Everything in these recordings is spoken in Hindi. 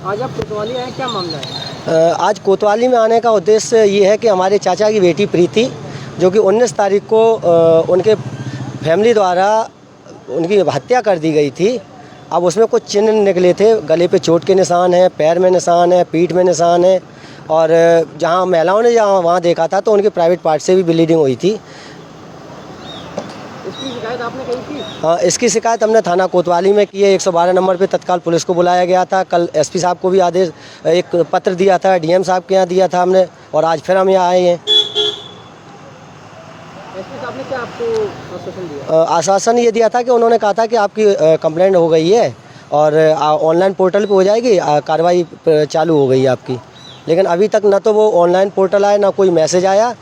आज आप कोतवाली आए, क्या मामला है? आज कोतवाली में आने का उद्देश्य ये है कि हमारे चाचा की बेटी प्रीति, जो कि 19 तारीख को उनके फैमिली द्वारा उनकी हत्या कर दी गई थी। अब उसमें कुछ चिन्ह निकले थे, गले पे चोट के निशान हैं, पैर में निशान है, पीठ में निशान है, और जहाँ महिलाओं ने वहाँ देखा था तो उनके प्राइवेट पार्ट से भी ब्लीडिंग हुई थी। इसकी शिकायत आपने कही थी? हाँ, इसकी शिकायत हमने थाना कोतवाली में की है। 112 नंबर पे तत्काल पुलिस को बुलाया गया था। कल एसपी साहब को भी आदेश एक पत्र दिया था, डीएम साहब के यहाँ दिया था हमने, और आज फिर हम यहाँ आए हैं। एसपी साहब ने क्या आपको आश्वासन दिया? आश्वासन ये दिया था कि उन्होंने कहा था कि आपकी कंप्लेंट हो गई है और ऑनलाइन पोर्टल पे हो जाएगी, कार्रवाई चालू हो गई है आपकी। लेकिन अभी तक ना तो वो ऑनलाइन पोर्टल आया, ना कोई मैसेज आया।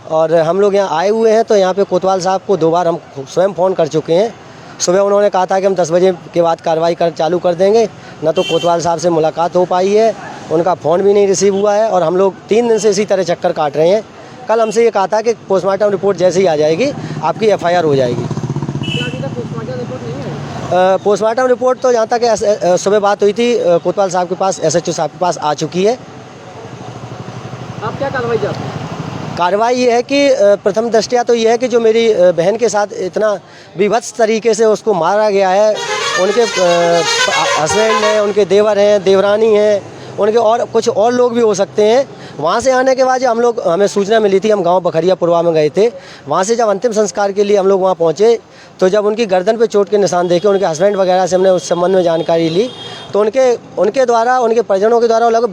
और हम लोग यहाँ आए हुए हैं तो यहाँ पे कोतवाल साहब को 2 बार हम स्वयं फ़ोन कर चुके हैं। सुबह उन्होंने कहा था कि हम 10 बजे के बाद कार्रवाई चालू कर देंगे। ना तो कोतवाल साहब से मुलाकात हो पाई है, उनका फ़ोन भी नहीं रिसीव हुआ है, और हम लोग 3 दिन से इसी तरह चक्कर काट रहे हैं। कल हमसे ये कहा था कि पोस्टमार्टम रिपोर्ट जैसे ही आ जाएगी आपकी FIR हो जाएगी। क्या अभी तक पोस्टमार्टम रिपोर्ट नहीं है? पोस्टमार्टम रिपोर्ट तो जहाँ तक सुबह बात हुई थी कोतवाल साहब के पास, SHO साहब के पास आ चुकी है। आप क्या कार्रवाई चाहते हैं? कार्रवाई ये है कि प्रथम दृष्टया तो ये है कि जो मेरी बहन के साथ इतना विभत्स तरीके से उसको मारा गया है, उनके हस्बैंड हैं, उनके देवर हैं, देवरानी हैं, उनके और कुछ और लोग भी हो सकते हैं। वहाँ से आने के बाद जब हमें सूचना मिली थी, हम गांव बखरिया पुरवा में गए थे। वहाँ से जब अंतिम संस्कार के लिए हम लोग वहाँ पहुँचे तो जब उनकी गर्दन पे चोट के निशान देखे, उनके हस्बैंड वगैरह से हमने उस संबंध में जानकारी ली तो उनके द्वारा, उनके परिजनों के द्वारा लगभग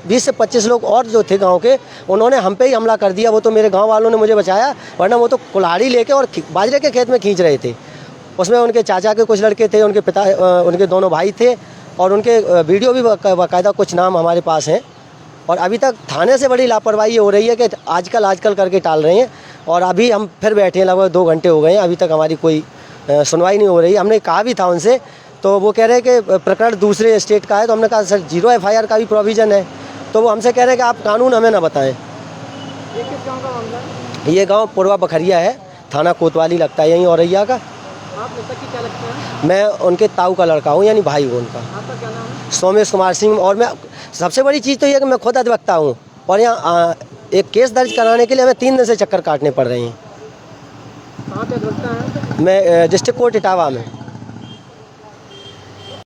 20 से 25 लोग और जो थे गांव के, उन्होंने हम पे ही हमला कर दिया। वो तो मेरे गांव वालों ने मुझे बचाया, वरना वो तो कुल्हाड़ी लेके और बाजरे के खेत में खींच रहे थे। उसमें उनके चाचा के कुछ लड़के थे, उनके पिता, उनके दोनों भाई थे, और उनके वीडियो भी बाकायदा कुछ नाम हमारे पास हैं। और अभी तक थाने से बड़ी लापरवाही हो रही है कि आजकल करके टाल रहे हैं। और अभी हम फिर बैठे हैं, लगभग 2 घंटे हो गए हैं, अभी तक हमारी कोई सुनवाई नहीं हो रही। हमने कहा भी था उनसे, तो वो कह रहे हैं कि प्रकरण दूसरे स्टेट का है। तो हमने कहा सर 0 FIR का भी प्रोविज़न है। तो वो हमसे कह रहे हैं कि आप कानून हमें ना बताएं। ये किस गाँव का मामला है? ये गांव पुरवा बखरिया है, थाना कोतवाली लगता है, यहीं औरैया का। आप मृतक की क्या लगते हैं? मैं उनके ताऊ का लड़का हूँ, यानी भाई हूँ उनका। आपका क्या नाम है? सोमेश कुमार सिंह। और मैं सबसे बड़ी चीज़ तो ये है कि मैं खुद अधिवक्ता हूँ, और यहाँ एक केस दर्ज कराने के लिए हमें 3 दिन से चक्कर काटने पड़ रहे हैं। कहाँ पे अधिवक्ता हैं? मैं डिस्ट्रिक्ट कोर्ट इटावा में।